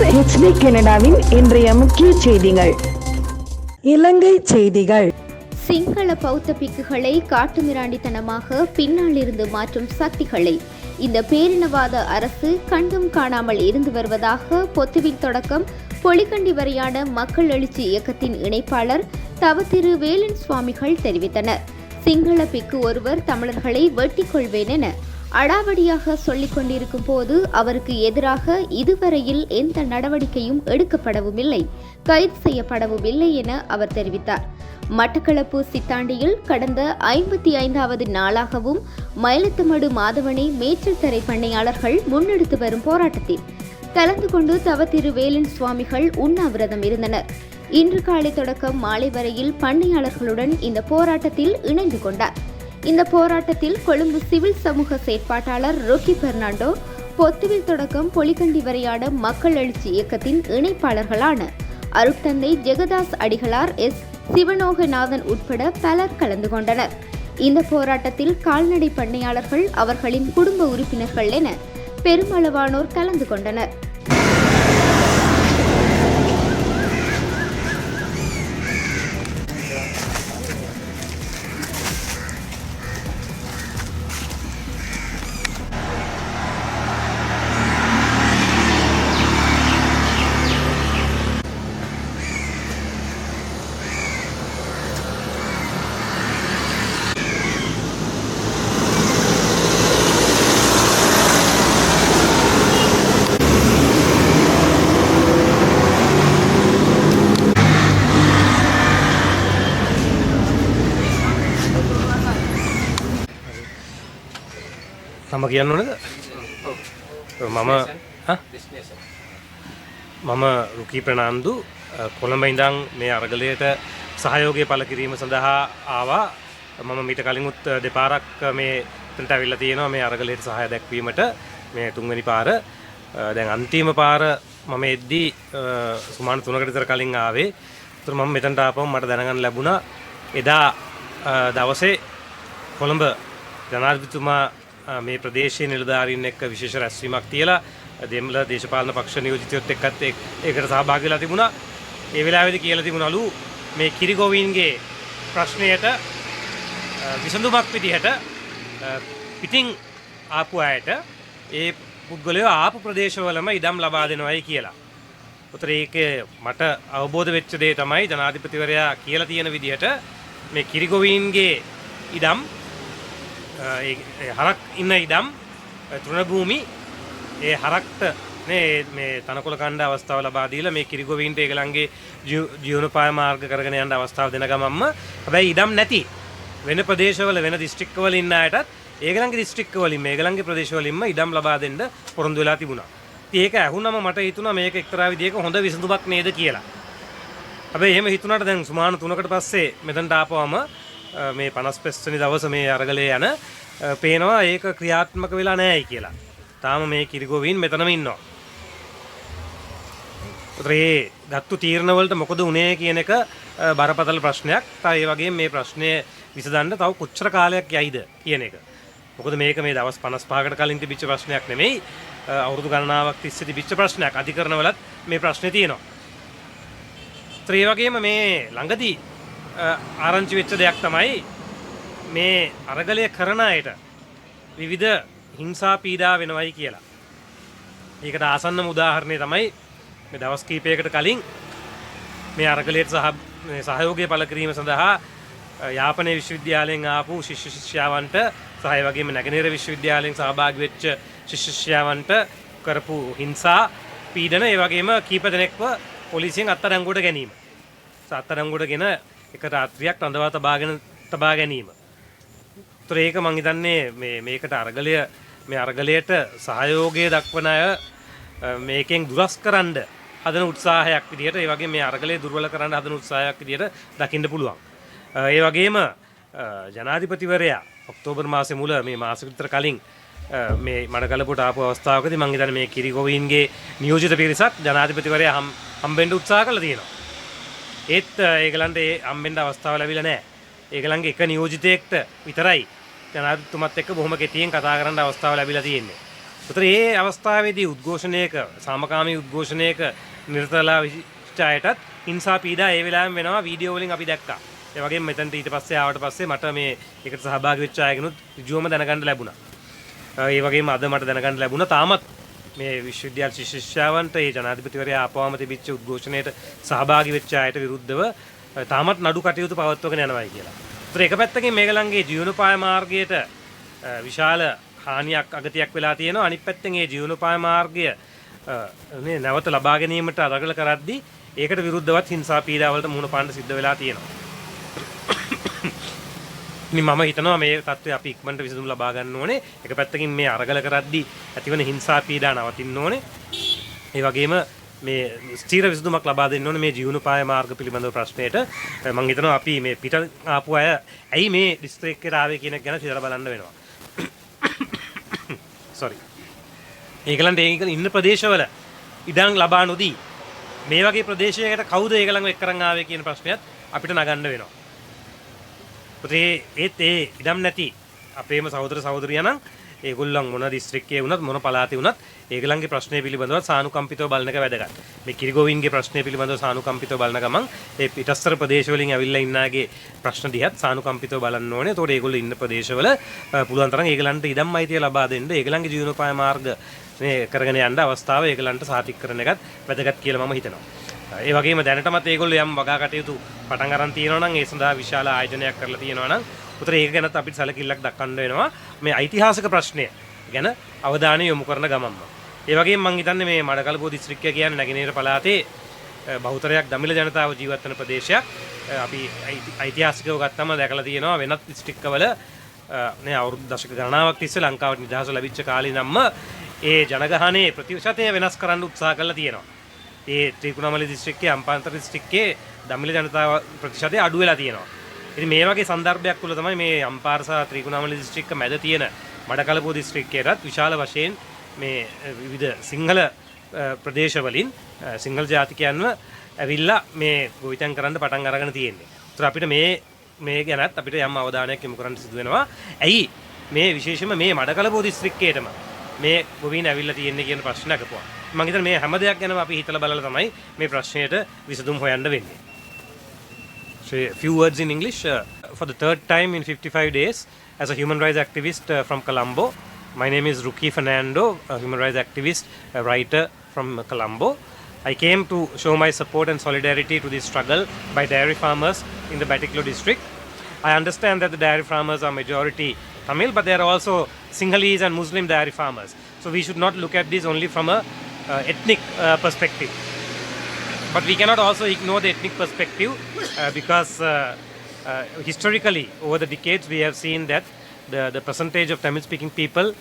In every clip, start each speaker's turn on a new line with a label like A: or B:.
A: HD கனடாவின் இன்றைய முக்கிய செய்திகள். இலங்கை செய்திகள்.
B: சிங்கள பௌத்த பிக்குகளை காட்டுமிராண்டித்தனமாக பின்னாலிருந்து மாற்றும் சக்திகளை இந்த பேரினவாத அரசு கண்டும் காணாமல் இருந்து வருவதாக பொத்துவில் தொடக்கம் பொலிகண்டி வரையான மக்கள் எழுச்சி இயக்கத்தின் இணைப்பாளர் தவத்திரு வேலன் சுவாமிகள் தெரிவித்தனர். சிங்கள பிக்கு ஒருவர் தமிழர்களை வெட்டிக் கொள்வேன் என அடாவடியாக சொல்லிக் கொண்டிருக்கும் போது அவருக்கு எதிராக இதுவரையில் எந்த நடவடிக்கையும் எடுக்கப்படவும் இல்லை, கைது செய்யப்படவும் இல்லை என அவர் தெரிவித்தார். மட்டக்களப்பு சித்தாண்டியில் கடந்த 55வது நாளாகவும் மயிலத்தமடு மாதவனை மேய்ச்சல் தரை பண்ணையாளர்கள் முன்னெடுத்து வரும் போராட்டத்தில் கலந்து கொண்டு தவத்திரு வேலன் சுவாமிகள் உண்ணாவிரதம் இருந்தனர். இன்று காலை தொடக்கம் மாலை வரையில் பண்ணையாளர்களுடன் இந்த போராட்டத்தில் இணைந்து கொண்டார். இந்த போராட்டத்தில் கொழும்பு சிவில் சமூக செயற்பாட்டாளர் ரொக்கி பெர்னாண்டோ, பொத்துவில் தொடக்கம் பொலிகண்டி வரையான மக்கள் எழுச்சி இயக்கத்தின் இணைப்பாளர்களான அருட்தந்தை ஜெகதாஸ் அடிகளார், எஸ் சிவனோகநாதன் உட்பட பலர் கலந்து கொண்டனர். இந்த போராட்டத்தில் கால்நடை பண்ணையாளர்கள், அவர்களின் குடும்ப உறுப்பினர்கள் என பெருமளவானோர் கலந்து கொண்டனர்.
C: මම කියන්න ඕනද? මම රුකී ප්‍රනාන්දු කොළඹ ඉඳන් මේ අරගලයට සහයෝගය පළ කිරීම සඳහා ආවා. මම මීට කලින්ුත් දෙපාරක් මේ එතනට අවිල්ලා තියෙනවා මේ අරගලයට සහාය දැක්වීමට. මේ තුන්වෙනි පාර. දැන් අන්තිම පාර මම එද්දී සුමාන 3කට විතර කලින් ආවේ. ඒතර මම මෙතනට ආපුවම මට දැනගන්න ලැබුණා එදා දවසේ කොළඹ ජනාධිපතිතුමා මේ ප්‍රදේශයේ නිලධාරීන් එක්ක විශේෂ රැස්වීමක් තියලා දෙමළ දේශපාලන පක්ෂ නියෝජිතයොත් එක්කත් ඒකට සහභාගී වෙලා තිබුණා. ඒ වෙලාවේදී කියලා තිබුණලු මේ කිරිගොවීන්ගේ ප්‍රශ්නයට විසඳුමක් විදිහට පිටින් ආපු අයට ඒ පුද්ගලයෝ ආපු ප්‍රදේශවලම ඉඩම් ලබා දෙනවයි කියලා. උතර ඒක මට අවබෝධ වෙච්ච දේ තමයි ජනාධිපතිවරයා කියලා තියෙන විදිහට මේ කිරිගොවීන්ගේ ඉඩම් හරක් ඉන්න ඉඩම් තෘණභූමි ඒ හරක්ට මේ තනකොළ කණ්ඩ අවස්ථාව ලබා දීලා මේ කිරිගොවීන්ට ඒගලන්ගේ ජීවනෝපාය මාර්ග කරගෙන යන්න අවස්ථාව දෙන ගමන්ම හැබැයි ඉඩම් නැති වෙන ප්‍රදේශවල වෙන දිස්ත්‍රික්කවල ඉන්න අයටත් ඒගලන්ගේ දිස්ත්‍රික්කවලින් මේගලන්ගේ ප්‍රදේශවලින්ම ඉඩම් ලබා දෙන්න පොරොන්දු වෙලා තිබුණා. ඉතින් ඒක ඇහුනම මට හිතුණා මේක එක්තරා විදියක හොඳ විසඳුමක් නේද කියලා. හැබැයි එහෙම හිතුණාට දැන් සුමාන 3කට පස්සේ මෙතනට ආපුවම මේ 55 වෙනි දවස මේ අරගලේ යන පේනවා ඒක ක්‍රියාත්මක වෙලා නැහැයි කියලා. තාම මේ කිරිගොවීන් මෙතනම ඉන්නවා. ඒ ගත්තු තීරණ වලට මොකද උනේ කියන එක බරපතල ප්‍රශ්නයක්. ඒ වගේම මේ ප්‍රශ්නය විසඳන්න තව කොච්චර කාලයක් යයිද කියන එක. මොකද මේක මේ දවස් 55කට කලින් තිබිච්ච ප්‍රශ්නයක් නෙමෙයි. අවුරුදු ගණනාවක් තිස්සේ තිබිච්ච ප්‍රශ්නයක්. අධිකරණවලත් මේ ප්‍රශ්නේ තියෙනවා. ඒ වගේම මේ ළඟදී ආරංචි වෙච්ච දෙයක් තමයි මේ අරගලය කරන අයට විවිධ හිංසා පීඩා වෙනවයි කියලා. ඒකට ආසන්නම උදාහරණය තමයි මේ දවස් කීපයකට කලින් මේ අරගලයට සහයෝගය පළ කිරීම සඳහා යාපනයේ විශ්වවිද්‍යාලයෙන් ආපු ශිෂ්‍ය ශිෂ්‍යාවන්ට සහ ඒ වගේම නැගෙනහිර විශ්වවිද්‍යාලයෙන් සහභාගී වෙච්ච ශිෂ්‍ය ශිෂ්‍යාවන්ට කරපු හිංසා පීඩන ඒ වගේම කීප දෙනෙක්ව පොලිසියෙන් අත්අඩංගුවට ගැනීම. අත්අඩංගුවටගෙන එක රාත්‍රියක් රඳවා තබා ගැනීම. ඒතර ඒක මං හිතන්නේ මේකට අරගලයට සහයෝගය දක්වන අය මේකෙන් දුරස් කරන්න හදන උත්සාහයක් විදිහට, ඒ වගේම මේ අරගලය දුර්වල කරන්න හදන උත්සාහයක් විදිහට දකින්න පුළුවන්. ඒ වගේම ජනාධිපතිවරයා ඔක්තෝබර් මාසේ මුල මේ මාස විතර කලින් මේ මඩකලපුවට ආපු අවස්ථාවකදී මං හිතන්නේ මේ කිරිගොවීන්ගේ නියෝජිත පිරිසක් ජනාධිපතිවරයා හම්බෙන්න උත්සාහ කළා තියෙනවා. ඒත් ඒගලන්ට ඒ හම්බෙන්න අවස්ථාව ලැබිලා නැහැ. ඒගලන්ගේ එක නියෝජිතයෙක්ට විතරයි ජනාධිපතිතුමත් එක්ක බොහොම කෙටියෙන් කතා කරන්න අවස්ථාව ලැබිලා තියෙන්නේ. උතර ඒ අවස්ථාවේදී උද්ඝෝෂණයක සාමකාමී උද්ඝෝෂණයක නිරතලා විච අයටත් හිංසා පීඩා ඒ වෙලාවෙම වෙනවා වීඩියෝ වලින් අපි දැක්කා. ඒ වගේම මෙතනට ඊට පස්සේ ආවට පස්සේ මට මේ එකට සහභාගී වෙච්ච අයගෙනුත් ඍජුවම දැනගන්න ලැබුණා. ඒ වගේම අද මට දැනගන්න ලැබුණා තාමත් මේ විශ්වවිද්‍යාල ශිෂ්‍යයන්ට ඒ ජනාධිපතිවරයා ආපුවම තිබිච්ච උද්ඝෝෂණයට සහභාගී වෙච්ච අයට විරුද්ධව තාමත් නඩු කටයුතු පවත්වගෙන යනවායි කියලා. ඒතර එක පැත්තකින් මේගොල්ලන්ගේ ජීවනෝපාය මාර්ගයට විශාල හානියක් අගතියක් වෙලා තියෙනවා. අනිත් පැත්තෙන් මේ ජීවනෝපාය මාර්ගය නැවත ලබා ගැනීමට අරගල කරද්දී ඒකට විරුද්ධවත් හිංසා පීඩාවලට මුහුණ පාන්න සිද්ධ වෙලා තියෙනවා. මම හිතනවා මේ තත්ත්වය අපි ඉක්මනට විසඳුම් ලබා ගන්න ඕනේ. එක පැත්තකින් මේ අරගල කරද්දී ඇතිවන හිංසා පීඩා නවතින්න ඕනේ. ඒ වගේම මේ ස්ථිර විසඳුමක් ලබා දෙන්න ඕනේ මේ ජීවනෝපාය මාර්ග පිළිබඳව ප්‍රශ්නයට. මම හිතනවා අපි මේ පිට ආපු අය ඇයි මේ ඩිස්ත්‍රික්කයට ආවේ කියන එක ගැන හිතලා බලන්න වෙනවා. sorry. ඒගලන්ට ඒක ඉන්න ප්‍රදේශවල ඉඩම් ලබා නොදී මේ වගේ ප්‍රදේශයකට කවුද ඒගලන්ව එක් කරන් ආවේ කියන ප්‍රශ්නයත් අපිට නගන්න වෙනවා. ඒත් ඒ ඉඩම් නැති අපේම සහෝදර සහෝදරියන් නම් ඒගොල්ලන් මොන දිස්ත්‍රික්කයේ වුණත් මොන පළාතේ වුණත් ඒගොල්ලන්ගේ ප්‍රශ්නේ පිළිබඳව සානුකම්පිතව බලන එක වැදගත්. මේ කිරිගෝවින්ගේ ප්‍රශ්නේ පිළිබඳව සානුකම්පිතව බලන ගමන් ඒ පිටස්තර ප්‍රදේශ වලින් ඇවිල්ලා ඉන්නාගේ ප්‍රශ්න දිහත් සානුකම්පිතව බලන්න ඕනේ. ඒතකොට ඒගොල්ලෝ ඉන්න ප්‍රදේශවල පුළුවන් තරම් ඒගොල්ලන්ට ඉඩම් අයිතිය ලබා දෙන්න ඒගොල්ලන්ගේ ජීවනෝපාය මාර්ග මේ කරගෙන යන්න අවස්ථාව ඒගොල්ලන්ට සාතික කරන එකත් වැදගත් කියලා මම හිතනවා. ඒ වගේම දැනටමත් ඒගොල්ලෝ යම් වගා කටයුතු පටන් අරන් තියෙනවා නම් ඒ සඳහා විශාල ආයෝජනයක් කරලා තියෙනවා නම් උතර ඒක ගැනත් අපිට සැලකිල්ලක් දක්වන්න වෙනවා මේ ඓතිහාසික ප්‍රශ්නය ගැන අවධානය යොමු කරන ගමන්ම. ඒ වගේම මම හිතන්නේ මේ මඩකලපුව දිස්ත්‍රික්කය කියන්නේ නැගෙනහිර පළාතේ බහුතරයක් දමිළ ජනතාව ජීවත් වෙන ප්‍රදේශයක්. අපි ඓතිහාසිකව ගත්තම දැකලා තියෙනවා වෙනත් දිස්ත්‍රික්කවල නේ අවුරුදු දශක ගණනාවක් තිස්සේ ලංකාවට නිදහස ලැබිච්ච කාලේ නම්ම ඒ ජනගහනයේ ප්‍රතිශතය වෙනස් කරන්න උත්සාහ කළා තියෙනවා. ඒ ත්‍රිකුණාමලී දිස්ත්‍රික්කයේ අම්පාන්තර දිස්ත්‍රික්කයේ දමිළ ජනතාව ප්‍රතිශතය අඩු වෙලා තියෙනවා. ඉතින් මේ වගේ සන්දර්භයක් තුළ තමයි මේ අම්පාර සහ ත්‍රිකුණාමලී දිස්ත්‍රික්ක මැද තියෙන මඩකලපුව දිස්ත්‍රික්කයටත් විශාල වශයෙන් මේ විවිධ සිංහල ප්‍රදේශවලින් සිංහල ජාතිකයන්ව ඇවිල්ලා මේ ගොවිතැන් කරන්න පටන් අරගෙන තියෙන්නේ. ඒතර අපිට මේ ගැනත් අපිට යම් අවධානයක් යොමු කරන්න සිදු වෙනවා. ඇයි මේ විශේෂයෙන්ම මේ මඩකලපුව දිස්ත්‍රික්කයටම මේ ගොවීන් ඇවිල්ලා තියෙන්නේ කියන ප්‍රශ්න අහපුවා. මම හිතන්නේ මේ හැම දෙයක් ගැනම අපි හිතලා බලලා තමයි මේ ප්‍රශ්නයට විසඳුම් හොයන්න වෙන්නේ. So a few words in English. For the third time in 55 days as a human rights activist from Colombo. My name is Ruki Fernando, a human rights activist, a writer from Colombo. I came to show my support and solidarity to this struggle by dairy farmers in the Batticaloa district. I understand that the dairy farmers are majority Tamil, but there are also Sinhalese and Muslim dairy farmers. So we should not look at this only from a ethnic perspective. But we cannot also ignore the ethnic perspective because historically, over the decades, we have seen that the percentage of Tamil-speaking people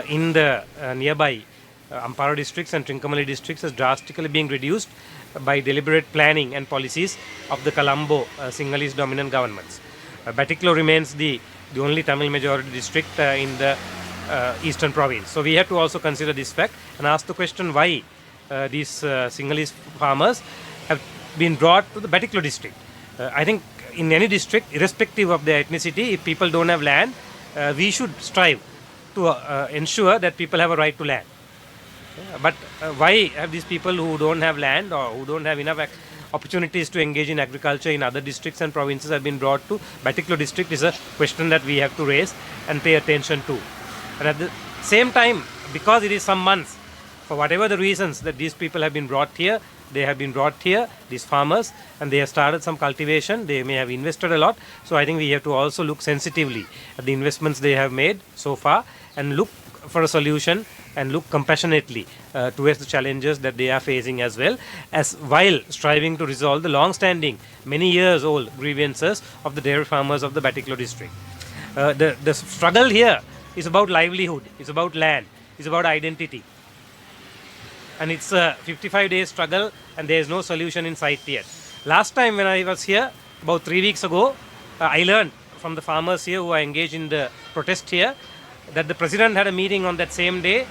C: in the nearby Ampara districts and Trincomalee districts is drastically being reduced by deliberate planning and policies of the Colombo Sinhalese dominant governments. Batticaloa remains the only Tamil majority district in the eastern province. So we have to also consider this fact and ask the question why these Sinhalese farmers have been brought to the Batticaloa district. I think in any district, irrespective of their ethnicity, if people don't have land, we should strive to ensure that people have a right to land. But why have these people who don't have land or who don't have enough opportunities to engage in agriculture in other districts and provinces have been brought to Batticaloa district is a question that we have to raise and pay attention to. And at the same time, because it is some months, for whatever the reasons that these people have been brought here, they have been brought here, these farmers, and they have started some cultivation. They may have invested a lot. So I think we have to also look sensitively at the investments they have made so far and look for a solution and look compassionately towards the challenges that they are facing as well, as while striving to resolve the long-standing, many years old grievances of the dairy farmers of the Batticaloa district. The struggle here is about livelihood, it's about land, it's about identity. And it's a 55-day struggle and there is no solution in sight yet. Last time when I was here, about 3 weeks ago, I learned from the farmers here who are engaged in the protest here that the president had a meeting on that same day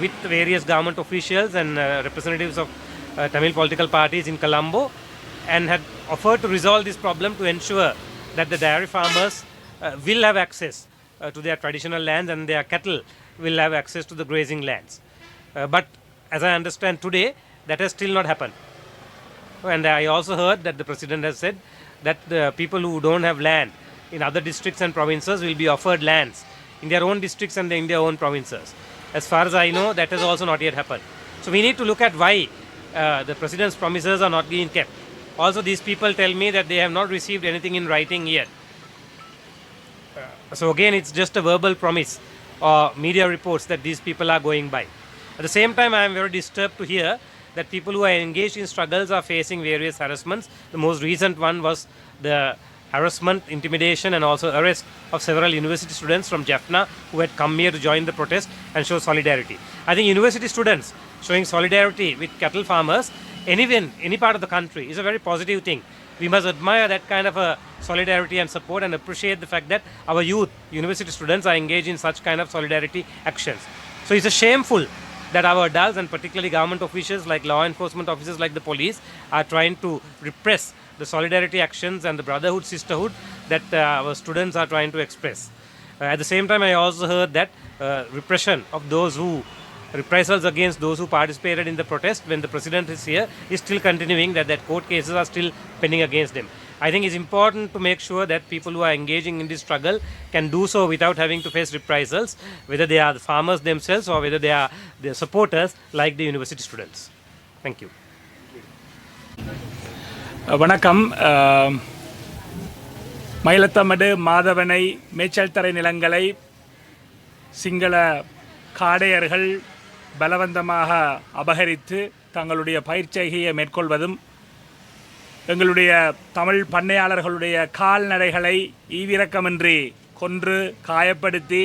C: with various government officials and representatives of Tamil political parties in Colombo and had offered to resolve this problem to ensure that the dairy farmers will have access to their traditional lands and their cattle will have access to the grazing lands. But as I understand today, that has still not happened. And I also heard that the President has said that the people who don't have land in other districts and provinces will be offered lands in their own districts and in their own provinces. As far as I know, that has also not yet happened. So we need to look at why the President's promises are not being kept. Also, these people tell me that they have not received anything in writing yet. So again, it's just a verbal promise or media reports that these people are going by. At the same time, I am very disturbed to hear that people who are engaged in struggles are facing various harassments. The most recent one was the harassment, intimidation and also arrest of several university students from Jaffna who had come here to join the protest and show solidarity. I think university students showing solidarity with cattle farmers any part of the country is a very positive thing. We must admire that kind of a solidarity and support and appreciate the fact that our youth, university students are engaged in such kind of solidarity actions. So it's a shameful that our adults and particularly government officials like law enforcement officers like the police are trying to repress the solidarity actions and the brotherhood, sisterhood that our students are trying to express. At the same time, I also heard that repression of reprisals against those who participated in the protest when the President is here is still continuing, that court cases are still pending against them. I think it's important to make sure that people who are engaging in this struggle can do so without having to face reprisals, whether they are the farmers themselves or whether they are their supporters like the university students. Thank you.
D: வணக்கம். மயிலத்தமடு மாதவனை மேய்ச்சல் தரை நிலங்களை சிங்கள காடையர்கள் பலவந்தமாக அபகரித்து தங்களுடைய பயிர்ச்செய்கையை மேற்கொள்வதும் எங்களுடைய தமிழ் பண்ணையாளர்களுடைய கால்நடைகளை ஈவிரக்கமின்றி கொன்று காயப்படுத்தி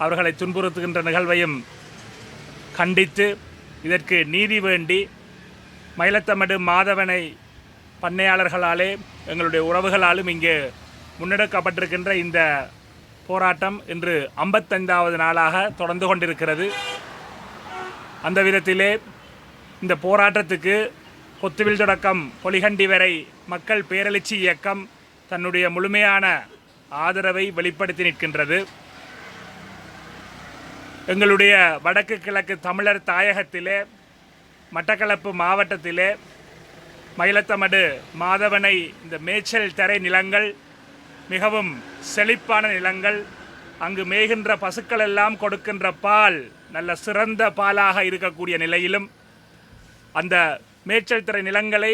D: அவர்களை துன்புறுத்துகின்ற நிகழ்வையும் கண்டித்து இதற்கு நீதி வேண்டி மயிலத்தமடு மாதவனை பண்ணையாளர்களாலே எங்களுடைய உறவுகளாலும் இங்கே முன்னெடுக்கப்பட்டிருக்கின்ற இந்த போராட்டம் இன்று 55வது நாளாக தொடர்ந்து கொண்டிருக்கிறது. அந்த விதத்திலே இந்த போராட்டத்துக்கு கொத்துவில் தொடக்கம் பொலிகண்டி வரை மக்கள் பேரெழுச்சி இயக்கம் தன்னுடைய முழுமையான ஆதரவை வெளிப்படுத்தி நிற்கின்றது. எங்களுடைய வடக்கு கிழக்கு தமிழர் தாயகத்திலே மட்டக்களப்பு மாவட்டத்திலே மயிலத்தமடு மாதவனை இந்த மேய்ச்சல் தரை நிலங்கள் மிகவும் செழிப்பான நிலங்கள். அங்கு மேய்கின்ற பசுக்கள் எல்லாம் கொடுக்கின்ற பால் நல்ல சிறந்த பாலாக இருக்கக்கூடிய நிலையிலும் அந்த மேய்ச்சல் தரை நிலங்களை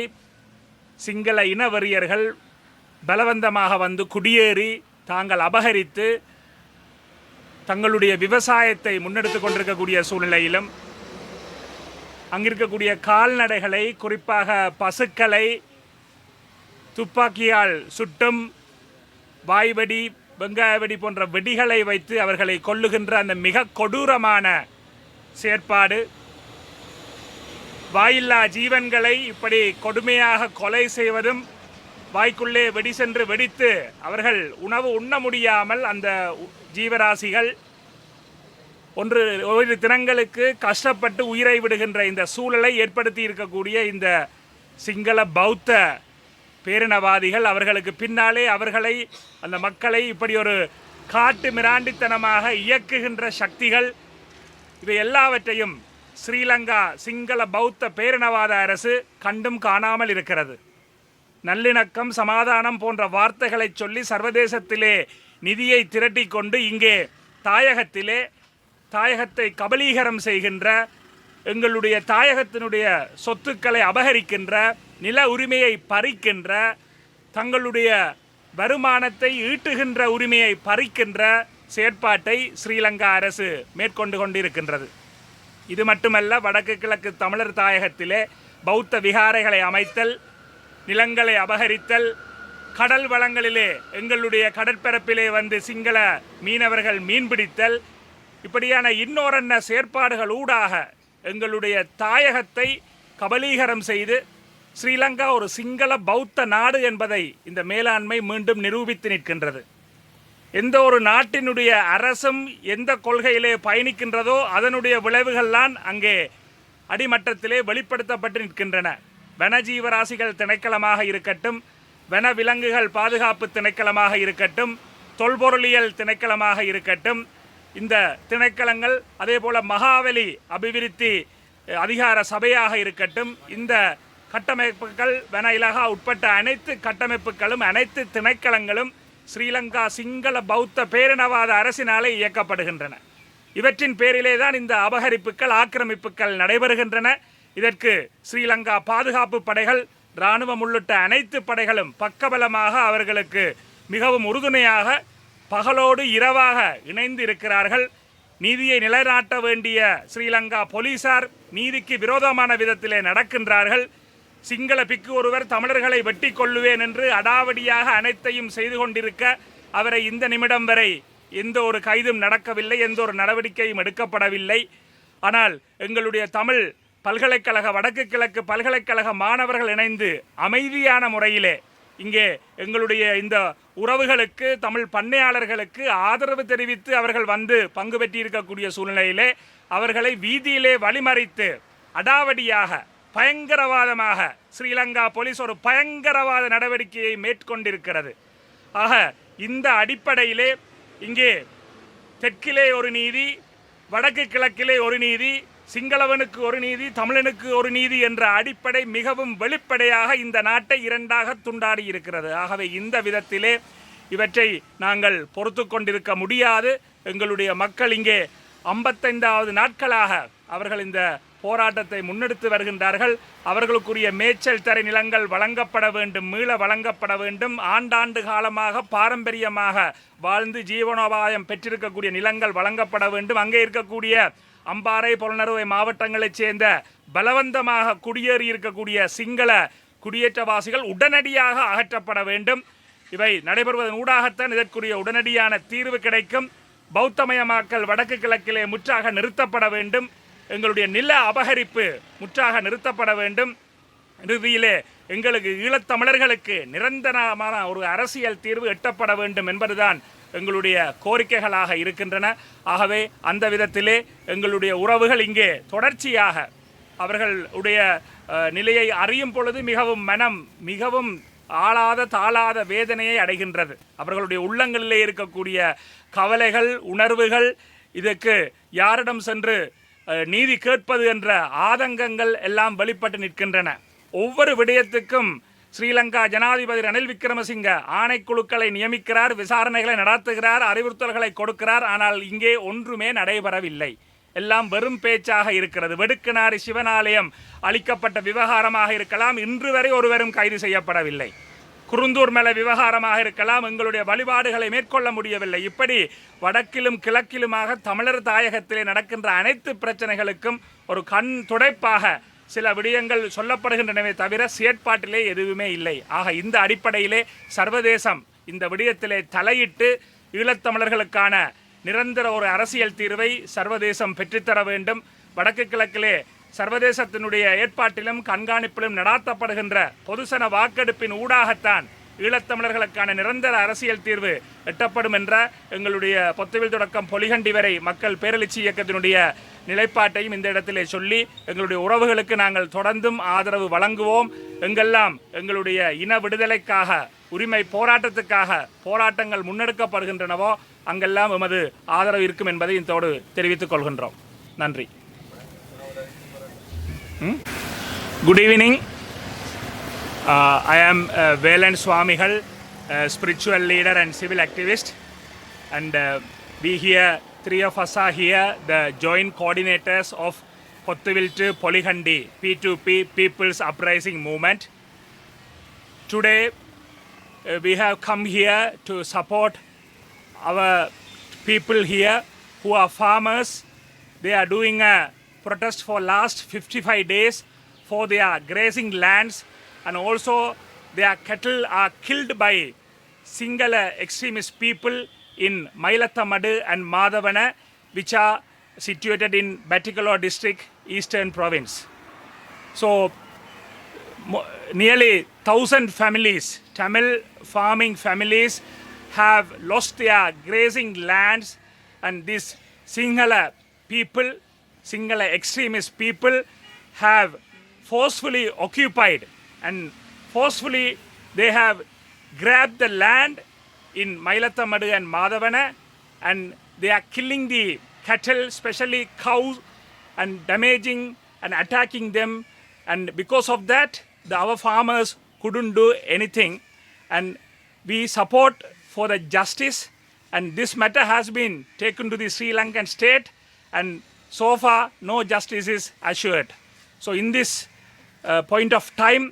D: சிங்கள இனவெறியர்கள் பலவந்தமாக வந்து குடியேறி தாங்கள் அபகரித்து தங்களுடைய விவசாயத்தை முன்னெடுத்து கொண்டிருக்கக்கூடிய சூழ்நிலையிலும் அங்கிருக்கக்கூடிய கால்நடைகளை குறிப்பாக பசுக்களை துப்பாக்கியால் சுட்டும் வாய்வெடி வெங்காய வெடி போன்ற வெடிகளை வைத்து அவர்களை கொல்லுகின்ற அந்த மிக கொடூரமான செயற்பாடு, வாயில்லா ஜீவன்களை இப்படி கொடுமையாக கொலை செய்வதும் வாய்க்குள்ளே வெடி சென்று வெடித்து அவர்கள் உணவு உண்ண முடியாமல் அந்த ஜீவராசிகள் ஓரிரு தினங்களுக்கு கஷ்டப்பட்டு உயிரை விடுகின்ற இந்த சூழலை ஏற்படுத்தி இருக்கக்கூடிய இந்த சிங்கள பௌத்த பேரினவாதிகள் அவர்களுக்கு பின்னாலே அவர்களை அந்த மக்களை இப்படி ஒரு காட்டு மிராண்டித்தனமாக இயக்குகின்ற சக்திகள் இவை எல்லாவற்றையும் ஸ்ரீலங்கா சிங்கள பௌத்த பேரினவாத அரசு கண்டும் காணாமல் இருக்கிறது. நல்லிணக்கம், சமாதானம் போன்ற வார்த்தைகளை சொல்லி சர்வதேசத்திலே நிதியை திரட்டி கொண்டு இங்கே தாயகத்தை கபலீகரம் செய்கின்ற, எங்களுடைய தாயகத்தினுடைய சொத்துக்களை அபகரிக்கின்ற, நில உரிமையை பறிக்கின்ற, தங்களுடைய வருமானத்தை ஈட்டுகின்ற உரிமையை பறிக்கின்ற செயற்பாட்டை ஸ்ரீலங்கா அரசு மேற்கொண்டு கொண்டிருக்கின்றது. இது மட்டுமல்ல, வடக்கு கிழக்கு தமிழர் தாயகத்திலே பௌத்த விகாரைகளை அமைத்தல், நிலங்களை அபகரித்தல், கடல் வளங்களிலே எங்களுடைய கடற்பரப்பிலே வந்து சிங்கள மீனவர்கள் மீன்பிடித்தல், இப்படியான இன்னொரன்ன செயற்பாடுகள் ஊடாக எங்களுடைய தாயகத்தை கபலீகரம் செய்து ஸ்ரீலங்கா ஒரு சிங்கள பௌத்த நாடு என்பதை இந்த மேலாண்மை மீண்டும் நிரூபித்து நிற்கின்றது. எந்த ஒரு நாட்டினுடைய அரசும் எந்த கொள்கையிலே பயணிக்கின்றதோ அதனுடைய விளைவுகள்லாம் அங்கே அடிமட்டத்திலே வெளிப்படுத்தப்பட்டு நிற்கின்றன. வனஜீவராசிகள் திணைக்களமாக இருக்கட்டும், வன விலங்குகள் பாதுகாப்பு திணைக்களமாக இருக்கட்டும், தொல்பொருளியல் திணைக்களமாக இருக்கட்டும், இந்த திணைக்களங்கள் அதே போல மகாவலி அபிவிருத்தி அதிகார சபையாக இருக்கட்டும், இந்த கட்டமைப்புகள் வன இலாகா உட்பட்ட அனைத்து கட்டமைப்புகளும் அனைத்து திணைக்களங்களும் ஸ்ரீலங்கா சிங்கள பௌத்த பேரினவாத அரசினாலே இயக்கப்படுகின்றன. இவற்றின் பேரிலே தான் இந்த அபகரிப்புகள் ஆக்கிரமிப்புகள் நடைபெறுகின்றன. இதற்கு ஸ்ரீலங்கா பாதுகாப்பு படைகள், இராணுவம் உள்ளிட்ட அனைத்து படைகளும் பக்கபலமாக அவர்களுக்கு மிகவும் உறுதுணையாக பகலோடு இரவாக இணைந்து இருக்கிறார்கள். நீதியை நிலைநாட்ட வேண்டிய ஸ்ரீலங்கா போலீசார் நீதிக்கு விரோதமான விதத்திலே நடக்கின்றார்கள். சிங்கள பிக்கு ஒருவர் தமிழர்களை வெட்டி கொள்ளுவேன் என்று அடாவடியாக அனைத்தையும் செய்து கொண்டிருக்க அவரை இந்த நிமிடம் வரை எந்த ஒரு கைதும் நடக்கவில்லை, எந்த ஒரு நடவடிக்கையும் எடுக்கப்படவில்லை. ஆனால் எங்களுடைய தமிழ் பல்கலைக்கழக வடக்கு கிழக்கு பல்கலைக்கழக மாணவர்கள் இணைந்து அமைதியான முறையிலே இங்கே எங்களுடைய இந்த உறவுகளுக்கு, தமிழ் பண்ணையாளர்களுக்கு ஆதரவு தெரிவித்து அவர்கள் வந்து பங்கு பெற்றிருக்கக்கூடிய சூழ்நிலையிலே அவர்களை வீதியிலே வழிமறித்து அடாவடியாக பயங்கரவாதமாக ஸ்ரீலங்கா போலீஸ் ஒரு பயங்கரவாத நடவடிக்கையை மேற்கொண்டிருக்கிறது. ஆக இந்த அடிப்படையிலே இங்கே தெற்கிலே ஒரு நீதி, வடக்கு கிழக்கிலே ஒரு நீதி, சிங்களவனுக்கு ஒரு நீதி, தமிழனுக்கு ஒரு நீதி என்ற அடிப்படை மிகவும் வெளிப்படையாக இந்த நாட்டை இரண்டாக துண்டாடி இருக்கிறது. ஆகவே இந்த விதத்திலே இவற்றை நாங்கள் பொறுத்து கொண்டிருக்க முடியாது. எங்களுடைய மக்கள் இங்கே 55வது நாட்களாக அவர்கள் இந்த போராட்டத்தை முன்னெடுத்து வருகின்றார்கள். அவர்களுக்குரிய மேய்ச்சல் தரை நிலங்கள் வழங்கப்பட வேண்டும், மீள வழங்கப்பட வேண்டும். ஆண்டாண்டு காலமாக பாரம்பரியமாக வாழ்ந்து ஜீவனோபாயம் பெற்றிருக்கக்கூடிய நிலங்கள் வழங்கப்பட வேண்டும். அங்கே இருக்கக்கூடிய அம்பாறை, பொலனறுவை மாவட்டங்களைச் சேர்ந்த பலவந்தமாக குடியேறி இருக்கக்கூடிய சிங்கள குடியேற்றவாசிகள் உடனடியாக அகற்றப்பட வேண்டும். இவை நடைபெறுவதன் ஊடாகத்தான் இதற்குரிய உடனடியான தீர்வு கிடைக்கும். பௌத்தமயமாக்கல் வடக்கு கிழக்கிலே முற்றாக நிறுத்தப்பட வேண்டும். எங்களுடைய நில அபகரிப்பு முற்றாக நிறுத்தப்பட வேண்டும். இறுதியிலே எங்களுக்கு ஈழத்தமிழர்களுக்கு நிரந்தரமான ஒரு அரசியல் தீர்வு எட்டப்பட வேண்டும் என்பதுதான் எங்களுடைய கோரிக்கைகளாக இருக்கின்றன. ஆகவே அந்த விதத்திலே எங்களுடைய உறவுகள் இங்கே தொடர்ச்சியாக அவர்களுடைய நிலையை அறியும் பொழுது மனம் மிகவும் ஆளாத தாளாத வேதனையை அடைகின்றது. அவர்களுடைய உள்ளங்களிலே இருக்கக்கூடிய கவலைகள், உணர்வுகள், இதற்கு யாரிடம் சென்று நீதி கேட்பது என்ற ஆதங்கங்கள் எல்லாம் வெளிப்பட்டு நிற்கின்றன. ஒவ்வொரு விடயத்துக்கும் ஸ்ரீலங்கா ஜனாதிபதி ரணில் விக்ரமசிங்க ஆணைக்குழுக்களை நியமிக்கிறார், விசாரணைகளை நடத்துகிறார், அறிவுறுத்தல்களை கொடுக்கிறார். ஆனால் இங்கே ஒன்றுமே நடைபெறவில்லை. எல்லாம் வெறும் பேச்சாக இருக்கிறது. வெடுக்கனாரி சிவனாலயம் அளிக்கப்பட்ட விவகாரமாக இருக்கலாம், இன்று வரை ஒருவரும் கைது செய்யப்படவில்லை. குருந்தூர் மேல விவகாரமாக இருக்கலாம், எங்களுடைய வழிபாடுகளை மேற்கொள்ள முடியவில்லை. இப்படி வடக்கிலும் கிழக்கிலுமாக தமிழர் தாயகத்திலே நடக்கின்ற அனைத்து பிரச்சனைகளுக்கும் ஒரு கண் துடைப்பாக சில விடயங்கள் சொல்லப்படுகின்றனவே தவிர செயற்பாட்டிலே எதுவுமே இல்லை. ஆக இந்த அடிப்படையிலே சர்வதேசம் இந்த விடயத்திலே தலையிட்டு ஈழத்தமிழர்களுக்கான நிரந்தர ஒரு அரசியல் தீர்வை சர்வதேசம் பெற்றுத்தர வேண்டும். வடக்கு கிழக்கிலே சர்வதேசத்தினுடைய ஏற்பாட்டிலும் கண்காணிப்பிலும் நடாத்தப்படுகின்ற பொதுசன வாக்கெடுப்பின் ஊடாகத்தான் ஈழத்தமிழர்களுக்கான நிரந்தர அரசியல் தீர்வு எட்டப்படும் என்ற எங்களுடைய பொத்துவில் தொடக்கம் பொலிகண்டி வரை மக்கள் பேரெழுச்சி இயக்கத்தினுடைய நிலைப்பாட்டையும் இந்த இடத்திலே சொல்லி எங்களுடைய உறவுகளுக்கு நாங்கள் தொடர்ந்தும் ஆதரவு வழங்குவோம். எங்கெல்லாம் எங்களுடைய இன விடுதலைக்காக, உரிமை போராட்டத்துக்காக போராட்டங்கள் முன்னெடுக்கப்படுகின்றனவோ அங்கெல்லாம் எமது ஆதரவு இருக்கும் என்பதை இதோடு தெரிவித்துக் கொள்கின்றோம். நன்றி. Good evening. I am Velan Swamigal, spiritual leader and civil activist, and we here, three of us are here, the joint coordinators of Pottuviltu Polihandi P2P People's Uprising Movement. Today we have come here to support our people here who are farmers. They are doing a protest for last 55 days for their grazing lands, and also their cattle are killed by Sinhala extremist people in Mailathamadu and Madhavana, which are situated in Batticaloa district, Eastern Province. So nearly 1,000 families, Tamil farming families, have lost their grazing lands, and these Sinhala people, Sinhala extremist people, have forcefully occupied and forcefully they have grabbed the land in Mailathamadu and Madhavana, and they are killing the cattle, especially cows, and damaging and attacking them. And because of that, our farmers couldn't do anything. And we support for the justice. And this matter has been taken to the Sri Lankan state. And so far, no justice is assured. So in this point of time,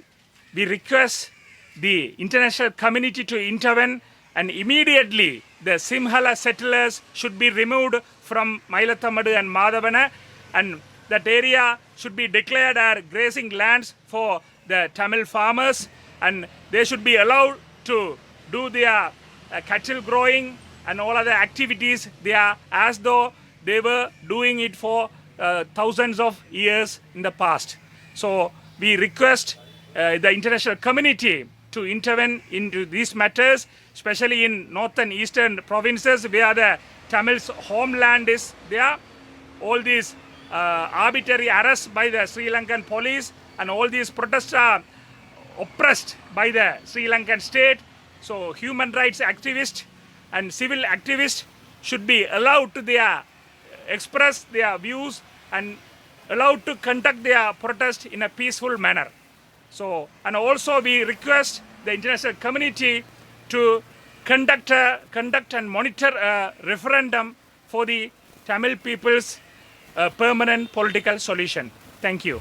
D: we request the international community to intervene, and immediately the Simhala settlers should be removed from Mailathamadu and Madhavana, and that area should be declared as grazing lands for the Tamil farmers, and they should be allowed to do their cattle growing and all other activities there as though they were doing it for thousands of years in the past. So we request the international community to intervene into these matters, especially in northern eastern provinces where the Tamils' homeland is there. All these arbitrary arrests by the Sri Lankan police and all these protests are oppressed by the Sri Lankan state. So human rights activists and civil activists should be allowed to express their views and allowed to conduct their protest in a peaceful manner. So, and also we request the international community to conduct and monitor a referendum for the Tamil people's permanent political solution. Thank you.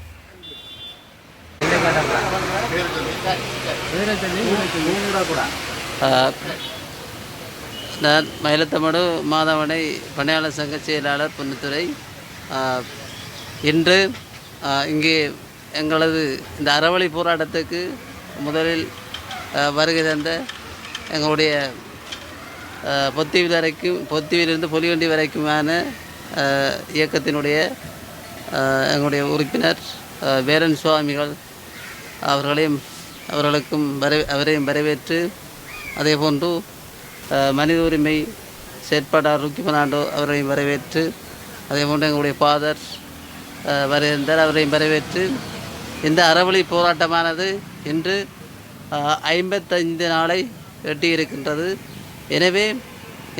E: நான் மயிலத்தமடு மாதவனை பணியாளர் சங்க செயலாளர் பொன்னுத்துறை. இன்று இங்கே எங்களது இந்த அறவழி போராட்டத்துக்கு முதலில் வருகை தந்த எங்களுடைய பொத்திவிலிருந்து பொலிவண்டி வரைக்குமான இயக்கத்தினுடைய எங்களுடைய உறுப்பினர் வேரன் சுவாமிகள் அவரையும் வரவேற்று, அதே போன்று மனித உரிமை செயற்பாட்டாளர் ருக்கி பெர்னாண்டோ அவரையும் வரவேற்று, அதே போன்று எங்களுடைய ஃபாதர் வருகின்றார், அவரையும் வரவேற்று இந்த அறவழி போராட்டமானது இன்று 55 நாளை எட்டியிருக்கின்றது. எனவே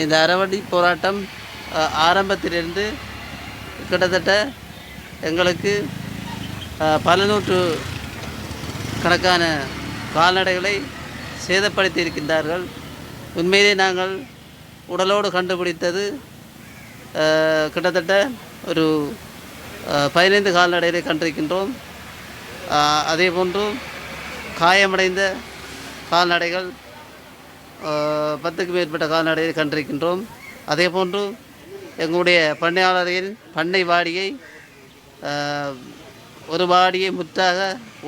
E: இந்த அறவழி போராட்டம் ஆரம்பத்திலிருந்து கிட்டத்தட்ட எங்களுக்கு பல நூற்று கணக்கான கால்நடைகளை சேதப்படுத்தி இருக்கின்றார்கள். உண்மையிலே நாங்கள் உடலோடு கண்டுபிடித்தது கிட்டத்தட்ட ஒரு 15 கால்நடைகளை கண்டிருக்கின்றோம். அதே போன்று காயமடைந்த கால்நடைகள் 10க்கு மேற்பட்ட கால்நடைகளை கண்டிருக்கின்றோம். அதே போன்று எங்களுடைய பண்ணையாளரின் பண்ணை வாடியை ஒரு வாடியை முற்றாக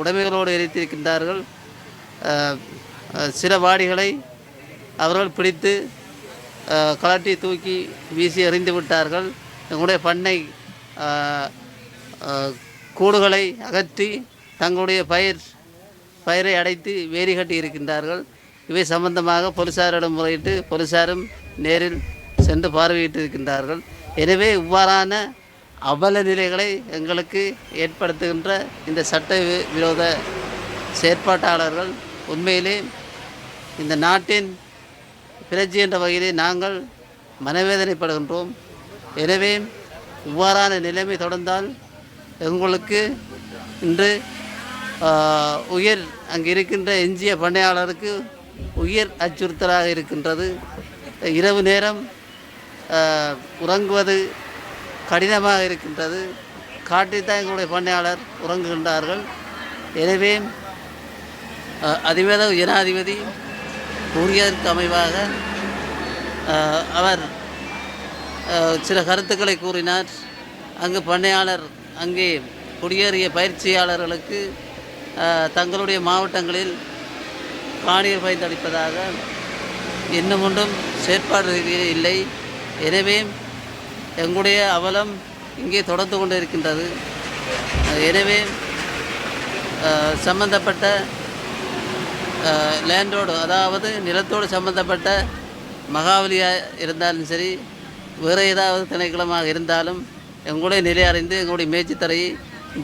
E: உடைமைகளோடு எரித்திருக்கின்றார்கள். சில வாடிகளை அவர்கள் பிடித்து கலட்டி தூக்கி வீசி எறிந்து விட்டார்கள். எங்களுடைய பண்ணை கூடுகளை அகற்றி தங்களுடைய பயிரை அடைத்து வேலி கட்டி இருக்கின்றார்கள். இவை சம்பந்தமாக போலீசாரிடம் முறையிட்டு போலீசாரும் நேரில் சென்று பார்வையிட்டு இருக்கின்றார்கள். எனவே இவ்வாறான அவல நிலைகளை எங்களுக்கு ஏற்படுத்துகின்ற இந்த சட்ட விரோத செயற்பாட்டாளர்கள் உண்மையிலே இந்த நாட்டின் பிரஜை என்ற வகையிலே நாங்கள் மனவேதனைப்படுகின்றோம். எனவே இவ்வாறான நிலைமை தொடர்ந்தால் எங்களுக்கு இன்று அங்கு இருக்கின்ற எஞ்சிய பண்ணையாளருக்கு உயிர் அச்சுறுத்தலாக இருக்கின்றது. இரவு நேரம் உறங்குவது கடினமாக இருக்கின்றது. காட்டில் தான் எங்களுடைய பண்ணையாளர் உறங்குகின்றார்கள். எனவே அதிவேத ஜனாதிபதி கூறியதற்கு அமைவாக அவர் சில கருத்துக்களை கூறினார். அங்கு பண்ணையாளர் அங்கே குடியேறிய பயிற்சியாளர்களுக்கு தங்களுடைய மாவட்டங்களில் காணிகள் பயன்பளிப்பதாக இன்னும் ஒன்றும் செயற்பாடு இல்லை. எனவே எங்களுடைய அவலம் இங்கே தொடர்ந்து கொண்டு இருக்கின்றது. எனவே சம்பந்தப்பட்ட லேண்டோடு, அதாவது நிலத்தோடு சம்பந்தப்பட்ட மகாவலியாக இருந்தாலும் சரி, வேறு ஏதாவது திணைக்களமாக இருந்தாலும் எங்களுடைய நிலை அறிந்து எங்களுடைய மேய்ச்சி தரையை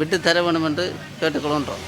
E: விட்டு தர வேண்டும் என்று கேட்டுக்கொள்கின்றோம்.